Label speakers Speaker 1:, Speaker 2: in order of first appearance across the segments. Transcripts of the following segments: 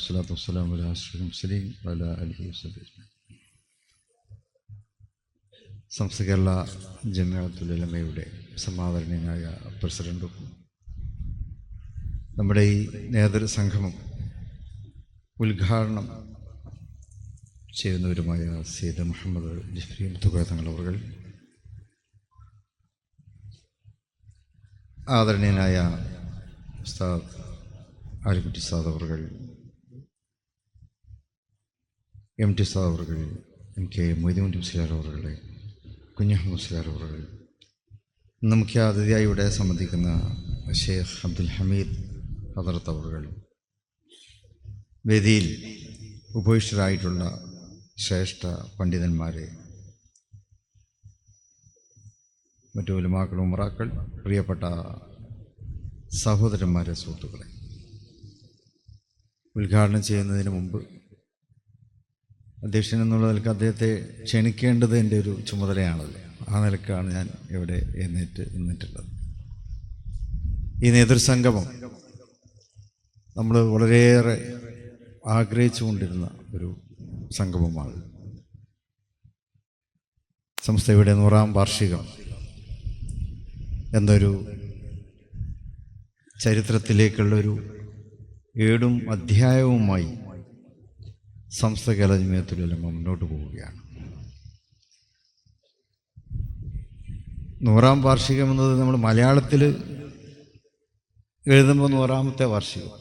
Speaker 1: സ്വലാത്തു വസ്സലാമു അലാ അഷ്റഫിൽ മുർസലീൻ വഅലാ ആലിഹി വസഹ്ബിഹി അജ്മഈൻ. സമസ്ത കേരള ജമിഅത്തുൽ ഉലമയുടെ സമാദരണീയനായ പ്രസിഡന്റും നമ്മുടെ ഈ നേതൃസംഗമം ഉദ്ഘാടനം ചെയ്യുന്നവരുമായ സയ്യിദ് മുഹമ്മദ് ജിഫ്രി മുത്തുക്കോയ തങ്ങൾ അവർ, ആദരണീയനായ ഉസ്താദ് ആലിക്കുട്ടി ഉസ്താദ് അവർ, MT ഉസ്താദ് അവർ, MK മൊയ്തീൻ മുസ്ലിയാർ അവർ, കുഞ്ഞഹമ്മദ് മുസ്ലിയാർ അവർ, ഇന്ന് മുഖ്യ അതിഥിയായി ഇവിടെ സംബന്ധിക്കുന്ന ഷെയ്ഖ് അബ്ദുൽ ഹമീദ് ഹദറത്ത് അവർ, വേദിയിൽ ഉപവിഷ്ടരായിട്ടുള്ള ശ്രേഷ്ഠ പണ്ഡിതന്മാരെ, മറ്റു ഉലമാക്കൾ, ഉമറാക്കൾ, പ്രിയപ്പെട്ട സഹോദരന്മാരെ, സുഹൃത്തുക്കളെ, ഉദ്ഘാടനം ചെയ്യുന്നതിന് മുമ്പ് അധ്യക്ഷൻ എന്നുള്ള നിലക്ക് അദ്ദേഹത്തെ ക്ഷണിക്കേണ്ടത് എൻ്റെ ഒരു ചുമതലയാണല്ലോ. ആ നിലക്കാണ് ഞാൻ ഇവിടെ നിന്നിട്ടുള്ളത്. ഈ നേതൃസംഗമം നമ്മൾ വളരെയേറെ ആഗ്രഹിച്ചുകൊണ്ടിരുന്ന ഒരു സംഗമമാണ്. സംസ്ഥയുടെ 100ാം വാർഷികം എന്നൊരു ചരിത്രത്തിലേക്കുള്ളൊരു ഏടും അധ്യായവുമായി സമസ്ത കേരള ജമിഅത്തുൽ ഉലമ മുന്നോട്ട് പോവുകയാണ്. 100ാം വാർഷികം എന്നത് നമ്മൾ മലയാളത്തിൽ എഴുതുമ്പോൾ 100ാമത്തെ വാർഷികം,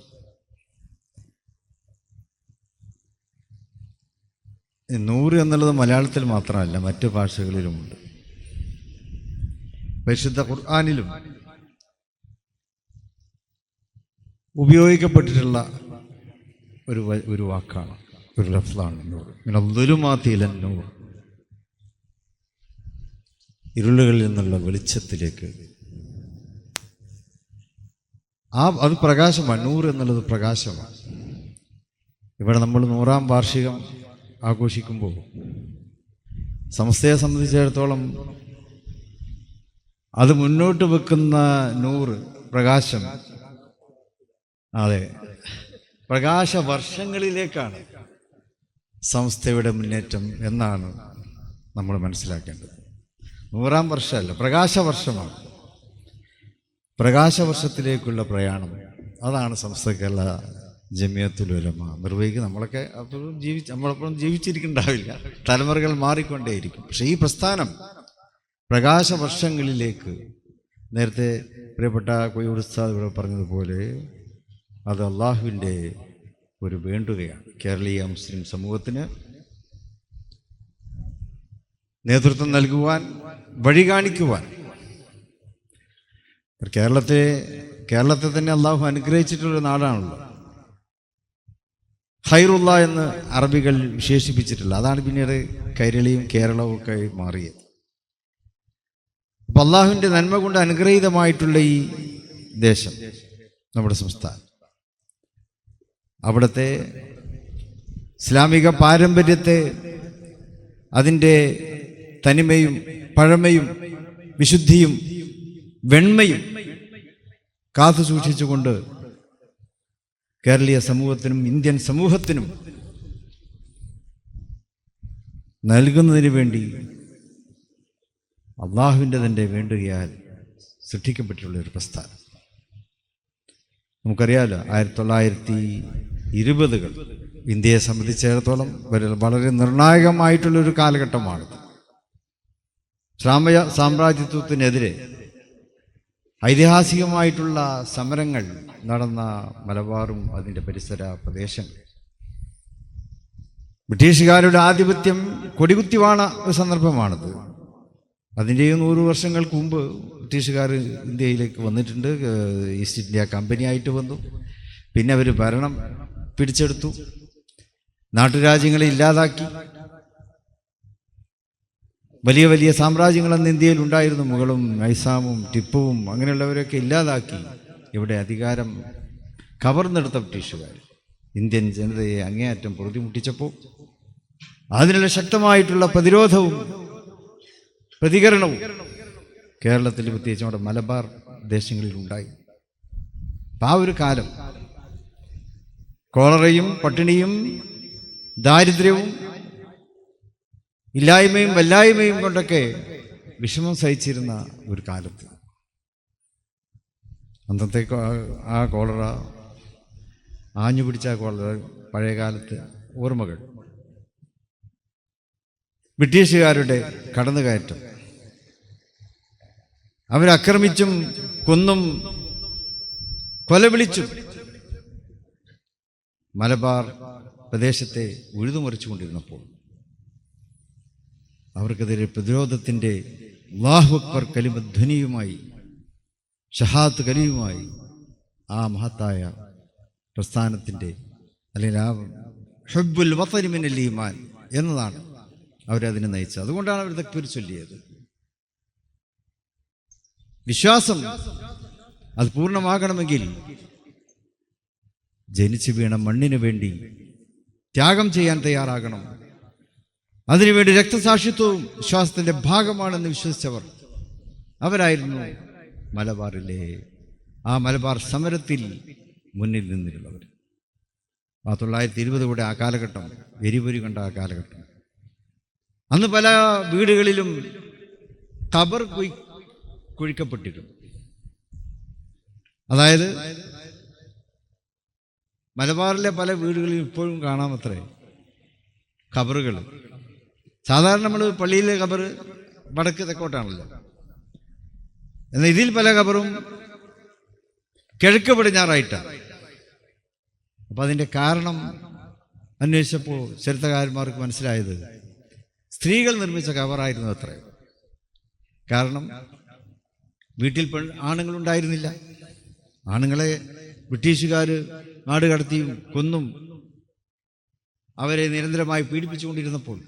Speaker 1: നൂറ് എന്നുള്ളത് മലയാളത്തിൽ മാത്രമല്ല, മറ്റു ഭാഷകളിലുമുണ്ട്. പരിശുദ്ധ ഖുർആനിലും ഉപയോഗിക്കപ്പെട്ടിട്ടുള്ള ഒരു വാക്കാണ്, ഒരു ലഫ്ളാണ് നൂർ. മിനദ്ദുലുമാതി ഇലൻ നൂർ, ഇരുളുകളിൽ നിന്നുള്ള വെളിച്ചത്തിലേക്ക്. അത് പ്രകാശമാണ്. നൂർ എന്നുള്ളത് പ്രകാശമാണ്. ഇവിടെ നമ്മൾ 100ാം വാർഷികം ആഘോഷിക്കുമ്പോൾ സമസ്തയെ സംബന്ധിച്ചിടത്തോളം അത് മുന്നോട്ട് വെക്കുന്ന നൂറ്, പ്രകാശം, അതെ, പ്രകാശവർഷങ്ങളിലേക്കാണ് സംസ്ഥയുടെ മുന്നേറ്റം എന്നാണ് നമ്മൾ മനസ്സിലാക്കേണ്ടത്. 100ാം വർഷമല്ല, പ്രകാശവർഷമാണ്. പ്രകാശവർഷത്തിലേക്കുള്ള പ്രയാണം, അതാണ് സമസ്ത കേരള ജമിഅത്തുൽ ഉലമ നിർവഹിക്കുക. നമ്മളെപ്പോഴും ജീവിച്ചിരിക്കുന്നുണ്ടാവില്ല, തലമുറകൾ മാറിക്കൊണ്ടേയിരിക്കും. പക്ഷേ ഈ പ്രസ്ഥാനം പ്രകാശവർഷങ്ങളിലേക്ക്, നേരത്തെ പ്രിയപ്പെട്ട കൊയ്യൂർ ഉസ്താദ് ഇവിടെ പറഞ്ഞതുപോലെ, അത് അള്ളാഹുവിൻ്റെ ഒരു വേണ്ടുകയാണ്. കേരളീയ മുസ്ലിം സമൂഹത്തിന് നേതൃത്വം നൽകുവാൻ, വഴി കാണിക്കുവാൻ. കേരളത്തെ തന്നെ അള്ളാഹു അനുഗ്രഹിച്ചിട്ടുള്ളൊരു നാടാണല്ലോ. ഖൈറുള്ള എന്ന് അറബികൾ വിശേഷിപ്പിച്ചിട്ടില്ല. അതാണ് പിന്നീട് കൈരളിയും കേരളവും ഒക്കെ മാറിയത്. അപ്പം അള്ളാഹുവിൻ്റെ നന്മ കൊണ്ട് അനുഗ്രഹീതമായിട്ടുള്ള ഈ ദേശം, നമ്മുടെ സംസ്ഥാനം, അവിടുത്തെ ഇസ്ലാമിക പാരമ്പര്യത്തെ, അതിൻ്റെ തനിമയും പഴമയും വിശുദ്ധിയും വെണ്മയും കാത്തു സൂക്ഷിച്ചുകൊണ്ട് കേരളീയ സമൂഹത്തിനും ഇന്ത്യൻ സമൂഹത്തിനും നൽകുന്നതിന് വേണ്ടി അള്ളാഹുവിൻ്റെ തന്നെ വേണ്ടുകയാൽ സൃഷ്ടിക്കപ്പെട്ടിട്ടുള്ള ഒരു പ്രസ്ഥാനം. നമുക്കറിയാമല്ലോ, 1920-കൾ ഇന്ത്യയെ സംബന്ധിച്ചിടത്തോളം വളരെ നിർണായകമായിട്ടുള്ളൊരു കാലഘട്ടമാണ്. സാമ്രാജ്യത്വത്തിനെതിരെ ഐതിഹാസികമായിട്ടുള്ള സമരങ്ങൾ നടന്ന മലബാറും അതിൻ്റെ പരിസര പ്രദേശങ്ങൾ, ബ്രിട്ടീഷുകാരുടെ ആധിപത്യം കൊടികുത്തി വാണ ഒരു സന്ദർഭമാണത്. അതിൻ്റെയും 100 വർഷങ്ങൾക്ക് മുമ്പ് ബ്രിട്ടീഷുകാർ ഇന്ത്യയിലേക്ക് വന്നിട്ടുണ്ട്. ഈസ്റ്റ് ഇന്ത്യ കമ്പനി ആയിട്ട് വന്നു. പിന്നെ അവർ ഭരണം പിടിച്ചെടുത്തു, നാട്ടുരാജ്യങ്ങളെ ഇല്ലാതാക്കി. വലിയ വലിയ സാമ്രാജ്യങ്ങളെന്ന് ഇന്ത്യയിൽ ഉണ്ടായിരുന്നു. മുഗളും നൈസാമും ടിപ്പുവും അങ്ങനെയുള്ളവരൊക്കെ ഇല്ലാതാക്കി ഇവിടെ അധികാരം കവർന്നെടുത്ത ബ്രിട്ടീഷുകാർ ഇന്ത്യൻ ജനതയെ അങ്ങേയറ്റം പൊറുതിമുട്ടിച്ചപ്പോൾ അതിനുള്ള ശക്തമായിട്ടുള്ള പ്രതിരോധവും പ്രതികരണവും കേരളത്തിൽ, പ്രത്യേകിച്ച് നമ്മുടെ മലബാർ ദേശങ്ങളിൽ ഉണ്ടായി. അപ്പം ആ ഒരു കാലം കോളറയും പട്ടിണിയും ദാരിദ്ര്യവും ഇല്ലായ്മയും വല്ലായ്മയും കൊണ്ടൊക്കെ വിഷമം സഹിച്ചിരുന്ന ഒരു കാലത്ത് അന്നത്തെ ആ കോളറ, ആഞ്ഞു പിടിച്ച കോളറ, പഴയ കാലത്ത് ഓർമ്മകൾ, ബ്രിട്ടീഷുകാരുടെ കടന്നുകയറ്റം, അവരാക്രമിച്ചും കൊന്നും കൊലവിളിച്ചും മലബാർ പ്രദേശത്തെ ഉഴുതുമറിച്ചുകൊണ്ടിരുന്നപ്പോൾ അവർക്കെതിരെ പ്രതിരോധത്തിൻ്റെ അല്ലാഹു അക്ബർ കലിമധ്വനിയുമായി, ഷഹാദത്ത് കലിയുമായി ആ മഹത്തായ പ്രസ്ഥാനത്തിൻ്റെ അല്ലെങ്കിൽ ആ ഹുബ്ബുൽ വതനി മിനൽ ഈമാൻ എന്നതാണ് അവരതിനെ നയിച്ചത്. അതുകൊണ്ടാണ് അവർ തക്ബീർ ചൊല്ലിയത്. വിശ്വാസം അത് പൂർണ്ണമാകണമെങ്കിൽ ജനിച്ചു വീണ മണ്ണിനു വേണ്ടി ത്യാഗം ചെയ്യാൻ തയ്യാറാകണം. അതിനുവേണ്ടി രക്തസാക്ഷിത്വവും വിശ്വാസത്തിൻ്റെ ഭാഗമാണെന്ന് വിശ്വസിച്ചവർ അവരായിരുന്നു മലബാറിലെ ആ മലബാർ സമരത്തിൽ മുന്നിൽ നിന്നിരുന്നവർ. 1920 കൂടെ ആ കാലഘട്ടം എരിപൊരി കണ്ട ആ കാലഘട്ടം. അന്ന് പല വീടുകളിലും ഖബർ കുഴിക്കപ്പെട്ടിരുന്നു. അതായത് മലബാറിലെ പല വീടുകളിലും ഇപ്പോഴും കാണാമത്രേ ഖബറുകൾ. സാധാരണ നമ്മൾ പള്ളിയിലെ ഖബർ വടക്ക് തെക്കോട്ടാണല്ലോ. എന്നാൽ ഇതിൽ പല ഖബറും കിഴക്ക് പടിഞ്ഞാറായിട്ടാണ്. അപ്പം അതിൻ്റെ കാരണം അന്വേഷിച്ചപ്പോൾ ചരിത്രകാരന്മാർക്ക് മനസ്സിലായത് സ്ത്രീകൾ നിർമ്മിച്ച ഖബറായിരുന്നു അത്രേ. കാരണം വീട്ടിൽ ആണുങ്ങളുണ്ടായിരുന്നില്ല. ആണുങ്ങളെ ബ്രിട്ടീഷുകാർ നാട് കടത്തിയും കൊന്നും അവരെ നിരന്തരമായി പീഡിപ്പിച്ചുകൊണ്ടിരുന്നപ്പോൾ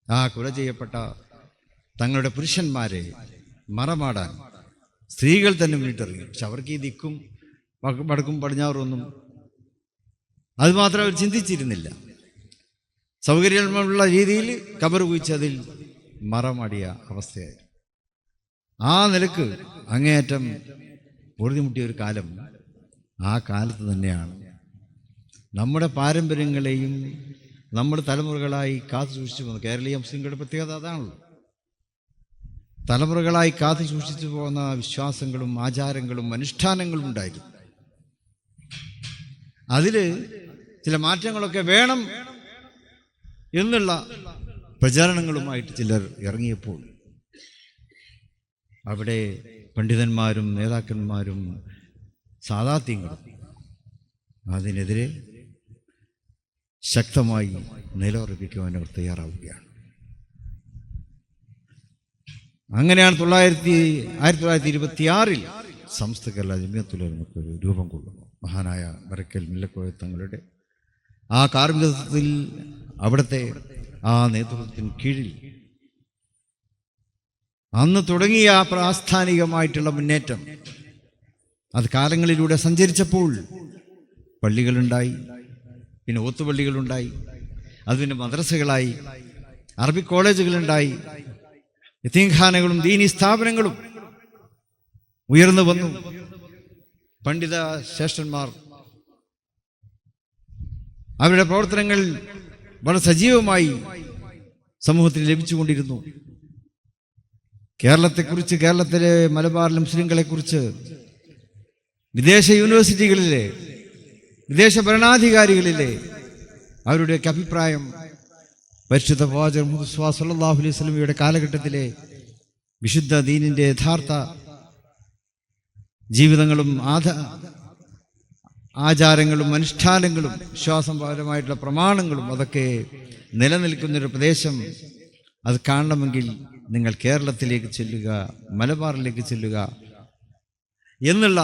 Speaker 1: ആ കൊല ചെയ്യപ്പെട്ട തങ്ങളുടെ പുരുഷന്മാരെ മറമാടാൻ സ്ത്രീകൾ തന്നെ മുന്നിട്ടിറങ്ങി. പക്ഷെ അവർക്ക് ഈ ദിക്കും വടക്കും പടിഞ്ഞാറൊന്നും അതുമാത്രം അവർ ചിന്തിച്ചിരുന്നില്ല. സൗകര്യമുള്ള രീതിയിൽ ഖബർ കുഴിച്ച് അതിൽ മറമാടിയ അവസ്ഥയായി. ആ നിലക്ക് അങ്ങേയറ്റം പൊറുതിമുട്ടിയ ഒരു കാലം ആ കാലത്ത് തന്നെയാണ്. നമ്മുടെ പാരമ്പര്യങ്ങളെയും നമ്മുടെ തലമുറകളായി കാത്തു സൂക്ഷിച്ചു പോകുന്ന കേരളീയ മുസ്ലിങ്ങളുടെ പ്രത്യേകത അതാണല്ലോ. തലമുറകളായി കാത്തു സൂക്ഷിച്ചു പോകുന്ന വിശ്വാസങ്ങളും ആചാരങ്ങളും അനുഷ്ഠാനങ്ങളും ഉണ്ടായിരുന്നു. അതിൽ ചില മാറ്റങ്ങളൊക്കെ വേണം എന്നുള്ള പ്രചാരണങ്ങളുമായിട്ട് ചിലർ ഇറങ്ങിയപ്പോൾ അവിടെ പണ്ഡിതന്മാരും നേതാക്കന്മാരും സാദാത്യങ്ങളും അതിനെതിരെ ശക്തമായി നിലയുറപ്പിക്കുവാൻ അവർ തയ്യാറാവുകയാണ്. അങ്ങനെയാണ് 1926 സമസ്ത കേരള ജമിയത്തുൽ ഉലമക്ക് രൂപം കൊള്ളുന്നു. മഹാനായ ബറക്കൽ മുല്ലക്കോയ തങ്ങളുടെ ആ കാർമ്മികത്വത്തിൽ അവിടുത്തെ ആ നേതൃത്വത്തിന് കീഴിൽ അന്ന് തുടങ്ങിയ ആ പ്രാസ്ഥാനികമായിട്ടുള്ള മുന്നേറ്റം അത് കാലങ്ങളിലൂടെ സഞ്ചരിച്ചപ്പോൾ പള്ളികളുണ്ടായി, പിന്നെ ഓത്തുപള്ളികളുണ്ടായി, അത് പിന്നെ മദ്രസകളായി, അറബിക് കോളേജുകളുണ്ടായി, യതീംഖാനകളും ദീനി സ്ഥാപനങ്ങളും ഉയർന്നു വന്നു. പണ്ഡിത ശ്രേഷ്ഠന്മാർ അവരുടെ പ്രവർത്തനങ്ങൾ വളരെ സജീവമായി സമൂഹത്തിൽ ലഭിച്ചുകൊണ്ടിരുന്നു. കേരളത്തെക്കുറിച്ച്, കേരളത്തിലെ മലബാറിലെ മുസ്ലിങ്ങളെക്കുറിച്ച് വിദേശ യൂണിവേഴ്സിറ്റികളിലെ വിദേശ ഭരണാധികാരികളിലെ അവരുടെയൊക്കെ അഭിപ്രായം പരിശുദ്ധ പ്രവാചകൻ മുഹമ്മദ് സ്വല്ലല്ലാഹു അലൈഹി വസല്ലമയുടെ കാലഘട്ടത്തിലെ വിശുദ്ധ ദീനിൻ്റെ യഥാർത്ഥ ജീവിതങ്ങളും ആചാരങ്ങളും അനുഷ്ഠാനങ്ങളും വിശ്വാസപരമായിട്ടുള്ള പ്രമാണങ്ങളും അതൊക്കെ നിലനിൽക്കുന്നൊരു പ്രദേശം അത് കാണണമെങ്കിൽ നിങ്ങൾ കേരളത്തിലേക്ക് ചെല്ലുക, മലബാറിലേക്ക് ചെല്ലുക എന്നുള്ള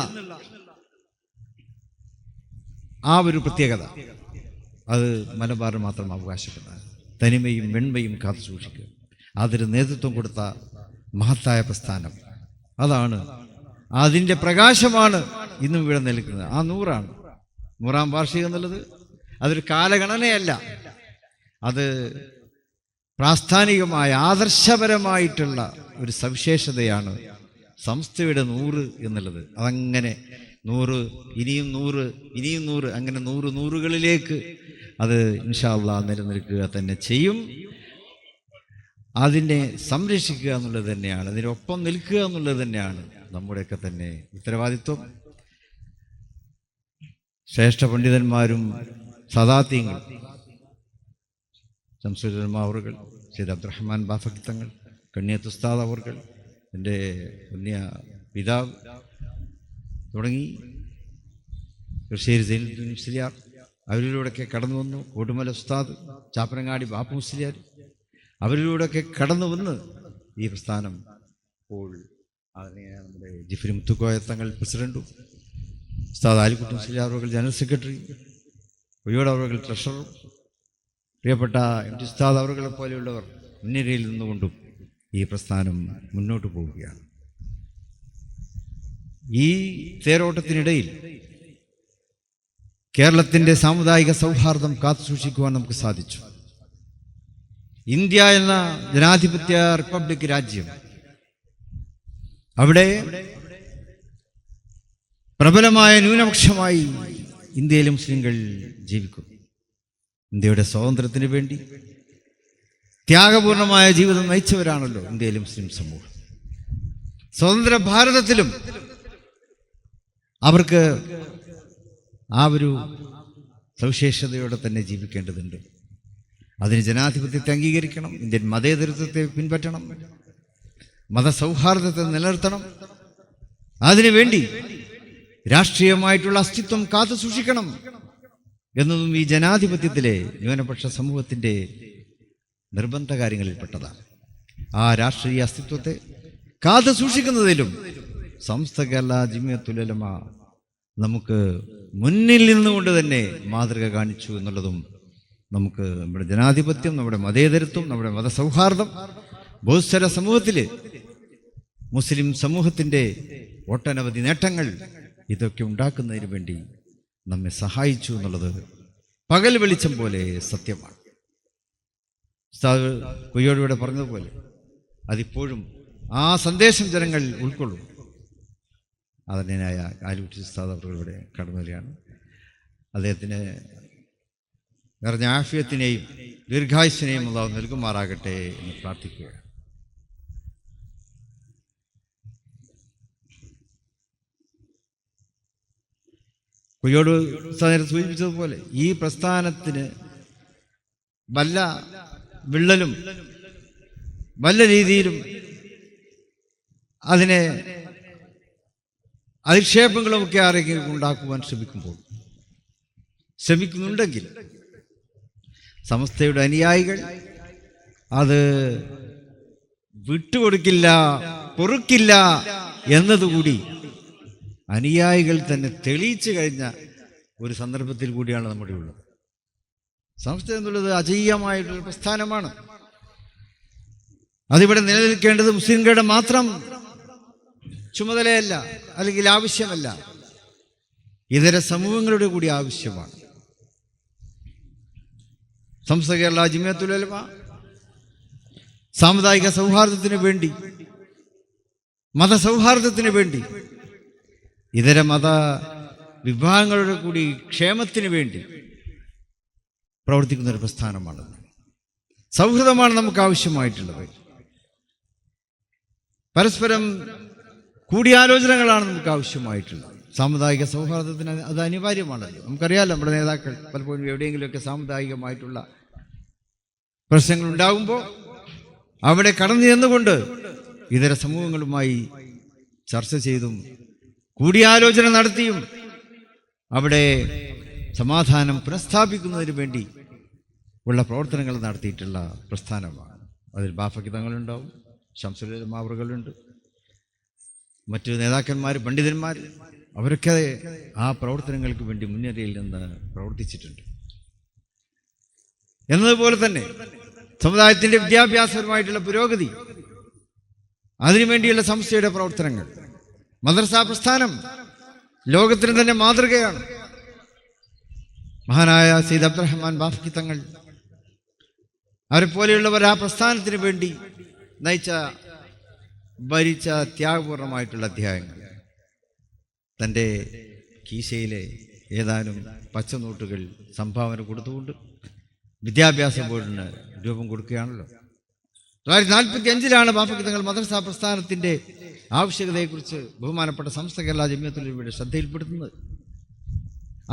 Speaker 1: ആ ഒരു പ്രത്യേകത അത് മലബാറിന് മാത്രം അവകാശപ്പെട്ടതാണ്. തനിമയും വെണ്മയും കാത്തു സൂക്ഷിക്കുക, അതിന് നേതൃത്വം കൊടുത്ത മഹത്തായ പ്രസ്ഥാനം അതാണ്. അതിൻ്റെ പ്രകാശമാണ് ഇന്നും ഇവിടെ നിൽക്കുന്നത്. ആ 100ാം വാർഷികം എന്നുള്ളത് അതൊരു കാലഗണനയല്ല, അത് പ്രാസ്ഥാനികമായ ആദർശപരമായിട്ടുള്ള ഒരു സവിശേഷതയാണ് സംസ്ഥയുടെ 100 എന്നുള്ളത്. അതങ്ങനെ 100, ഇനിയും 100, ഇനിയും 100, അങ്ങനെ 100 നൂറുകളിലേക്ക് അത് ഇൻഷാ അല്ലാഹ് നിലനിൽക്കുക തന്നെ ചെയ്യും. അതിനെ സംരക്ഷിക്കുക എന്നുള്ളത് തന്നെയാണ്, അതിനൊപ്പം നിൽക്കുക എന്നുള്ളത് തന്നെയാണ് നമ്മുടെയൊക്കെ തന്നെ ഉത്തരവാദിത്വം. ശ്രേഷ്ഠ പണ്ഡിതന്മാരും സദാത്യങ്ങളും ശംസുലുലമാ അവറുകൾ, സയ്യിദ് അബ്ദുറഹ്മാൻ ബാഫഖി തങ്ങൾ, കണ്ണിയത്ത് ഉസ്താദ് അവറുകൾ, എൻ്റെ പുണ്യ പിതാവ് തുടങ്ങി തൃശ്ശേരി സൈനുദ്ദീൻ മുസ്ലിയാർ, അവരിലൂടെയൊക്കെ കടന്നു വന്നു. കോട്ടുമല ഉസ്താദ്, ചാപ്പനങ്ങാടി ബാപ്പു മുസ്ലിയാർ, അവരിലൂടെയൊക്കെ കടന്നു വന്ന് ഈ പ്രസ്ഥാനം ഇപ്പോൾ അതിനെ നമ്മുടെ ജിഫ്രി മുത്തുക്കോയ തങ്ങൾ പ്രസിഡന്റും, ഉസ്താദ് ആലിക്കുട്ടി മുസ്ലിയാർ അവറുകൾ ജനറൽ സെക്രട്ടറി, കൊയ്യോട് അവറുകൾ ട്രഷററും, പ്രിയപ്പെട്ട എം ടി ഉസ്താദ് അവറുകളെ പോലെയുള്ളവർ മുൻനിരയിൽ നിന്നുകൊണ്ടും ഈ പ്രസ്ഥാനം മുന്നോട്ട് പോവുകയാണ്. ഈ തേരോട്ടത്തിനിടയിൽ കേരളത്തിൻ്റെ സാമുദായിക സൗഹാർദ്ദം കാത്തുസൂക്ഷിക്കുവാൻ നമുക്ക് സാധിച്ചു. ഇന്ത്യ എന്ന ജനാധിപത്യ റിപ്പബ്ലിക് രാജ്യം, അവിടെ പ്രബലമായ ന്യൂനപക്ഷമായി ഇന്ത്യയിലെ മുസ്ലിങ്ങൾ ജീവിക്കുന്നു. ഇന്ത്യയുടെ സ്വാതന്ത്ര്യത്തിന് വേണ്ടി ത്യാഗപൂർണമായ ജീവിതം നയിച്ചവരാണല്ലോ ഇന്ത്യയിലെ മുസ്ലിം സമൂഹം. സ്വതന്ത്ര ഭാരതത്തിലും അവർക്ക് ആ ഒരു സവിശേഷതയോടെ തന്നെ ജീവിക്കേണ്ടതുണ്ട്. അതിന് ജനാധിപത്യത്തെ അംഗീകരിക്കണം, ഇന്ത്യൻ മതേതരത്വത്തെ പിൻപറ്റണം, മതസൗഹാർദ്ദത്തെ നിലനിർത്തണം. അതിനുവേണ്ടി രാഷ്ട്രീയമായിട്ടുള്ള അസ്തിത്വം കാത്തു സൂക്ഷിക്കണം എന്നതും ഈ ജനാധിപത്യത്തിലെ ന്യൂനപക്ഷ സമൂഹത്തിൻ്റെ നിർബന്ധ കാര്യങ്ങളിൽപ്പെട്ടതാണ്. ആ രാഷ്ട്രീയ അസ്തിത്വത്തെ കാത്തു സൂക്ഷിക്കുന്നതിലും സമസ്ത കേരള ജമിയത്തുൽ ഉലമ നമുക്ക് മുന്നിൽ നിന്നുകൊണ്ട് തന്നെ മാതൃക കാണിച്ചു എന്നുള്ളതും നമുക്ക് നമ്മുടെ ജനാധിപത്യം, നമ്മുടെ മതേതരത്വം, നമ്മുടെ മതസൗഹാർദ്ദം ബഹുസ്വര സമൂഹത്തിൽ മുസ്ലിം സമൂഹത്തിൻ്റെ ഒട്ടനവധി നേട്ടങ്ങൾ ഇതൊക്കെ ഉണ്ടാക്കുന്നതിന് വേണ്ടി നമ്മെ സഹായിച്ചു എന്നുള്ളത് പകൽ വെളിച്ചം പോലെ സത്യമാണ്. ഉസ്താദ് കൊയ്യോടിവിടെ പറഞ്ഞതുപോലെ അതിപ്പോഴും ആ സന്ദേശം ജനങ്ങൾ ഉൾക്കൊള്ളും. ആദരണീയനായ ആലിക്കുട്ടി ഉസ്താദ് അവരുടെ കടന്നു വരികയാണ്. അദ്ദേഹത്തിന് നിറഞ്ഞ ആഫിയത്തിനെയും ദീർഘായുസ്സിനെയും അല്ലാഹു നൽകുമാറാകട്ടെ എന്ന് പ്രാർത്ഥിക്കുകയാണ്. കൊയ്യോട് ഉസ്താദിനെ സൂചിപ്പിച്ചതുപോലെ ഈ പ്രസ്ഥാനത്തിന് വല്ല വിള്ളലും വല്ല രീതിയിലും അതിനെ അധിക്ഷേപങ്ങളുമൊക്കെ ആരെങ്കിലും ഉണ്ടാക്കുവാൻ ശ്രമിക്കുന്നുണ്ടെങ്കിൽ സമസ്തയുടെ അനുയായികൾ അത് വിട്ടുകൊടുക്കില്ല, പൊറുക്കില്ല എന്നതുകൂടി അനുയായികൾ തന്നെ തെളിയിച്ചു കഴിഞ്ഞ ഒരു സന്ദർഭത്തിൽ കൂടിയാണ് നമ്മുടെ ഉള്ളത്. സമസ്ത എന്നുള്ളത് അജയ്യമായിട്ടുള്ള പ്രസ്ഥാനമാണ്. അതിവിടെ നിലനിൽക്കേണ്ടത് മുസ്ലിംകളുടെ മാത്രം ചുമതലയല്ല, അല്ലെങ്കിൽ ആവശ്യമല്ല, ഇതര സമൂഹങ്ങളുടെ കൂടി ആവശ്യമാണ്. സമസ്ത കേരള ജമിയത്തുൽ ഉലമ സാമുദായിക സൗഹാർദ്ദത്തിന് വേണ്ടി, മതസൗഹാർദ്ദത്തിന് വേണ്ടി, ഇതര മത വിഭാഗങ്ങളുടെ കൂടി ക്ഷേമത്തിന് വേണ്ടി പ്രവർത്തിക്കുന്ന ഒരു പ്രസ്ഥാനമാണ്. സൗഹൃദമാണ് നമുക്ക് ആവശ്യമായിട്ടുള്ളത്. പരസ്പരം കൂടിയാലോചനകളാണ് നമുക്ക് ആവശ്യമായിട്ടുള്ളത്. സാമുദായിക സൗഹാർദ്ദത്തിന് അത് അനിവാര്യമാണല്ലോ. നമുക്കറിയാമല്ലോ, നമ്മുടെ നേതാക്കൾ പലപ്പോഴും എവിടെയെങ്കിലുമൊക്കെ സാമുദായികമായിട്ടുള്ള പ്രശ്നങ്ങൾ ഉണ്ടാകുമ്പോൾ അവിടെ കടന്നു ചെന്നുകൊണ്ട് ഇതര സമൂഹങ്ങളുമായി ചർച്ച ചെയ്തും കൂടിയാലോചന നടത്തിയും അവിടെ സമാധാനം പുനഃസ്ഥാപിക്കുന്നതിന് വേണ്ടി ഉള്ള പ്രവർത്തനങ്ങൾ നടത്തിയിട്ടുള്ള പ്രസ്ഥാനമാണ്. അതിൽ ബാഫഖി തങ്ങളുണ്ടാവും, ശംസുലുലമാ അവറുകളുണ്ട്, മറ്റു നേതാക്കന്മാർ, പണ്ഡിതന്മാർ, അവരൊക്കെ ആ പ്രവർത്തനങ്ങൾക്ക് വേണ്ടി മുൻനിരയിൽ നിന്ന് പ്രവർത്തിച്ചിട്ടുണ്ട്. എന്നതുപോലെ തന്നെ സമുദായത്തിൻ്റെ വിദ്യാഭ്യാസപരമായിട്ടുള്ള പുരോഗതി, അതിനുവേണ്ടിയുള്ള സംസ്ഥയുടെ പ്രവർത്തനങ്ങൾ, മദ്രസാ പ്രസ്ഥാനം ലോകത്തിന് തന്നെ മാതൃകയാണ്. മഹാനായ സയ്യിദ് അബ്ദുറഹ്മാൻ ബാഫഖി തങ്ങൾ, അവരെ പോലെയുള്ളവർ ആ പ്രസ്ഥാനത്തിന് വേണ്ടി ഭരിച്ച ത്യാഗപൂർണമായിട്ടുള്ള അധ്യായങ്ങൾ തൻ്റെ കീശയിലെ ഏതാനും പച്ചനോട്ടുകൾ സംഭാവന കൊടുത്തുകൊണ്ട് വിദ്യാഭ്യാസ ബോർഡിന് രൂപം കൊടുക്കുകയാണല്ലോ. 1945 ബാഫക്കി തങ്ങൾ മദ്രസ പ്രസ്ഥാനത്തിൻ്റെ ആവശ്യകതയെക്കുറിച്ച് ബഹുമാനപ്പെട്ട സമസ്ത കേരള ജമിയത്തുൽ ഉലമയുടെ ശ്രദ്ധയിൽപ്പെടുത്തുന്നത്.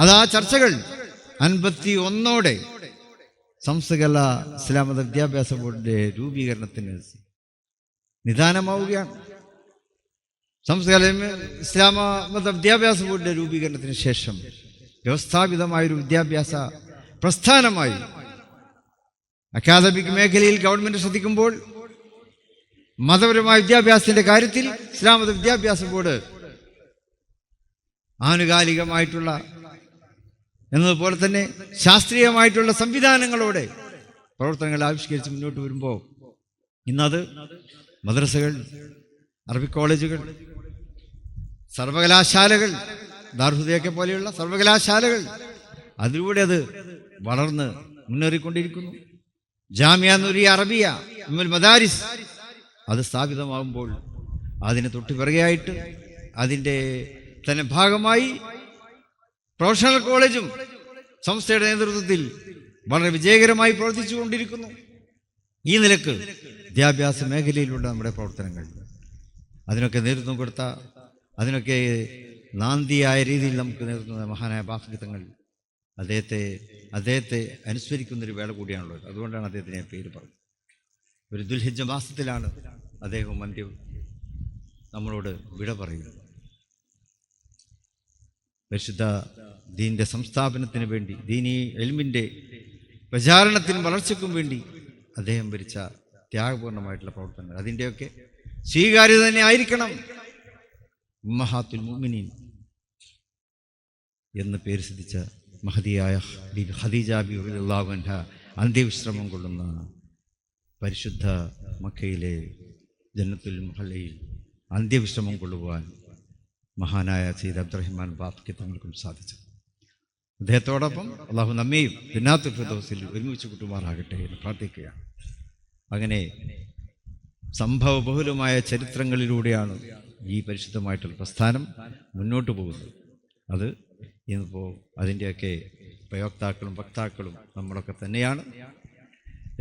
Speaker 1: അത് ആ ചർച്ചകൾ 51 സമസ്ത കേരള ഇസ്ലാം മത വിദ്യാഭ്യാസ ബോർഡിൻ്റെ രൂപീകരണത്തിന് നിദാനമാവുകയാണ്. സമസ്ത കേരള ഇസ്ലാം മത വിദ്യാഭ്യാസ ബോർഡിൻ്റെ രൂപീകരണത്തിന് ശേഷം വ്യവസ്ഥാപിതമായൊരു വിദ്യാഭ്യാസ പ്രസ്ഥാനമായി അക്കാദമിക് മേഖലയിൽ ഗവൺമെൻറ് ശ്രദ്ധിക്കുമ്പോൾ മതപരമായ വിദ്യാഭ്യാസത്തിൻ്റെ കാര്യത്തിൽ ഇസ്ലാം മത വിദ്യാഭ്യാസ ബോർഡ് ആനുകാലികമായിട്ടുള്ള എന്നതുപോലെ തന്നെ ശാസ്ത്രീയമായിട്ടുള്ള സംവിധാനങ്ങളോടെ പ്രവർത്തനങ്ങൾ ആവിഷ്കരിച്ച് മുന്നോട്ട് വരുമ്പോൾ ഇന്നത് മദ്രസകൾ, അറബിക് കോളേജുകൾ, സർവകലാശാലകൾ, ദാറുൽ പോലെയുള്ള സർവകലാശാലകൾ, അതിലൂടെ അത് വളർന്ന് മുന്നേറിക്കൊണ്ടിരിക്കുന്നു. ജാമിയ നൂരിയ അറബിയ ഉമ്മുൽ മദാരിസ് അത് സ്ഥാപിതമാകുമ്പോൾ അതിന് തൊട്ടുപിറകെയായിട്ട് അതിൻ്റെ തന്നെ ഭാഗമായി പ്രൊഫഷണൽ കോളേജും സംസ്ഥയുടെ നേതൃത്വത്തിൽ വളരെ വിജയകരമായി പ്രവർത്തിച്ചുകൊണ്ടിരിക്കുന്നു. ഈ നിലക്ക് വിദ്യാഭ്യാസ മേഖലയിലുള്ള നമ്മുടെ പ്രവർത്തനങ്ങൾ അതിനൊക്കെ നേതൃത്വം കൊടുത്ത, അതിനൊക്കെ നാന്ദിയായ രീതിയിൽ നമുക്ക് നേതൃത്വം മഹാനായ ബാഫക്കി തങ്ങൾ അദ്ദേഹത്തെ അനുസ്മരിക്കുന്നൊരു വേള കൂടിയാണുള്ളത്. അതുകൊണ്ടാണ് അദ്ദേഹത്തിന് പേര് പറഞ്ഞത്. ഒരു ദുൽഹിജ്ജ മാസത്തിലാണ് അദ്ദേഹം അന്ത്യം നമ്മളോട് വിട പറയുന്നത്. പരിശുദ്ധ ദീനിൻ്റെ സംസ്ഥാപനത്തിന് വേണ്ടി, ദീനി ഇൽമിൻ്റെ പ്രചാരണത്തിനും വളർച്ചയ്ക്കും വേണ്ടി അദ്ദേഹം ഭരിച്ച ത്യാഗപൂർണമായിട്ടുള്ള പ്രവർത്തനങ്ങൾ അതിൻ്റെയൊക്കെ സ്വീകാര്യത തന്നെ ആയിരിക്കണം ഉമ്മഹാത്തുൽ മുഅ്മിനീൻ എന്ന് പേര് സിദ്ധിച്ച മഹദിയായ ഖദീജ ബിബി റളിയല്ലാഹു അൻഹ അന്ത്യവിശ്രമം കൊള്ളുന്ന പരിശുദ്ധ മക്കയിലെ ജന്നത്തുൽ മുഹല്ലയിൽ അന്ത്യവിശ്രമം കൊള്ളുവാൻ മഹാനായ സയ്യിദ് അബ്ദുറഹ്മാൻ ബാഫക്കി തങ്ങൾക്കും സാധിച്ചു. അദ്ദേഹത്തോടൊപ്പം അള്ളാഹു നമ്മയും ജന്നാത്തുൽ ഫിർദൗസിൽ ഒരുമിച്ച് കൂട്ടുമാറാകട്ടെ എന്ന് പ്രാർത്ഥിക്കുകയാണ്. അങ്ങനെ സംഭവബഹുലമായ ചരിത്രങ്ങളിലൂടെയാണ് ഈ പരിശുദ്ധമായിട്ടുള്ള പ്രസ്ഥാനം മുന്നോട്ട് പോകുന്നത്. അത് ഇന്നിപ്പോൾ അതിൻ്റെയൊക്കെ പ്രയോക്താക്കളും വക്താക്കളും നമ്മളൊക്കെ തന്നെയാണ്.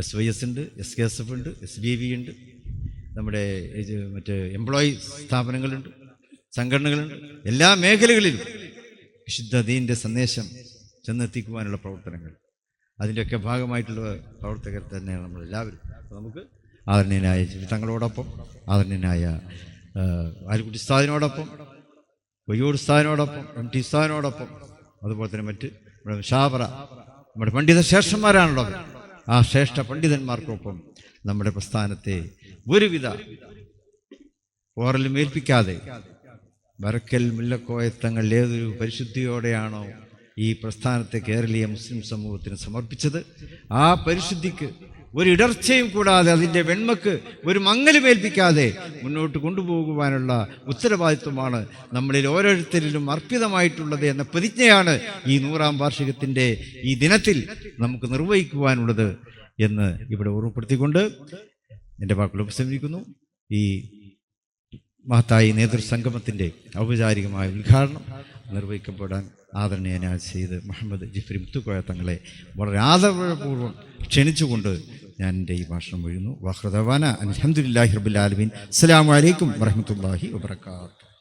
Speaker 1: SYS ഉണ്ട്, SKSF ഉണ്ട്, SBV ഉണ്ട്, നമ്മുടെ മറ്റ് എംപ്ലോയി സ്ഥാപനങ്ങളുണ്ട്, സംഘടനകളുണ്ട്. എല്ലാ മേഖലകളിലും വിശുദ്ധ ദീനിൻ്റെ സന്ദേശം ചെന്നെത്തിക്കുവാനുള്ള പ്രവർത്തനങ്ങൾ അതിൻ്റെയൊക്കെ ഭാഗമായിട്ടുള്ള പ്രവർത്തകർ തന്നെയാണ് നമ്മളെല്ലാവരും. അപ്പോൾ നമുക്ക് ആദരണീയനായ തങ്ങളോടൊപ്പം, ആദരണീയനായ ആലിക്കുട്ടി ഉസ്താദിനോടൊപ്പം, കൊയ്യൂർ ഉസ്താദിനോടൊപ്പം, MT ഉസ്താദിനോടൊപ്പം, അതുപോലെ തന്നെ മറ്റ് നമ്മുടെ ഷാബറ നമ്മുടെ പണ്ഡിത ശ്രേഷ്ഠന്മാരാണുള്ളത്. ആ ശ്രേഷ്ഠ പണ്ഡിതന്മാർക്കൊപ്പം നമ്മുടെ പ്രസ്ഥാനത്തെ ഒരുവിധ ഓറലും ഏൽപ്പിക്കാതെ ബറക്കൽ മുല്ലക്കോയത്തങ്ങൾ ഏതൊരു പരിശുദ്ധിയോടെയാണോ ഈ പ്രസ്ഥാനത്തെ കേരളീയ മുസ്ലിം സമൂഹത്തിന് സമർപ്പിച്ചത്, ആ പരിശുദ്ധിക്ക് ഒരിടർച്ചയും കൂടാതെ, അതിൻ്റെ വെണ്മക്ക് ഒരു മങ്ങലുമേൽപ്പിക്കാതെ മുന്നോട്ട് കൊണ്ടുപോകുവാനുള്ള ഉത്തരവാദിത്വമാണ് നമ്മളിൽ ഓരോരുത്തരിലും അർപ്പിതമായിട്ടുള്ളത് എന്ന പ്രതിജ്ഞയാണ് ഈ 100ാം വാർഷികത്തിൻ്റെ ഈ ദിനത്തിൽ നമുക്ക് നിർവഹിക്കുവാനുള്ളത് എന്ന് ഇവിടെ ഓർമ്മപ്പെടുത്തിക്കൊണ്ട് എൻ്റെ വാക്കുകൾ ഉപസംഹരിക്കുന്നു. ഈ മഹത്തായി നേതൃസംഗമത്തിൻ്റെ ഔപചാരികമായ ഉദ്ഘാടനം നിർവഹിക്കപ്പെടാൻ ആദരണീയനായ സയ്യിദ് മുഹമ്മദ് ജിഫ്രി മുത്തുക്കോയ തങ്ങളെ വളരെ ആദരപൂർവ്വം ക്ഷണിച്ചുകൊണ്ട് ഞാൻ എൻ്റെ ഈ ഭാഷണം ഒഴിയുന്നു. വാഹൃദവാന അൽഹംദുലില്ലാഹി റബ്ബിൽ ആലമീൻ. അസ്സലാമു അലൈക്കും വറഹ്മത്തുള്ളാഹി വബറകാതുഹു.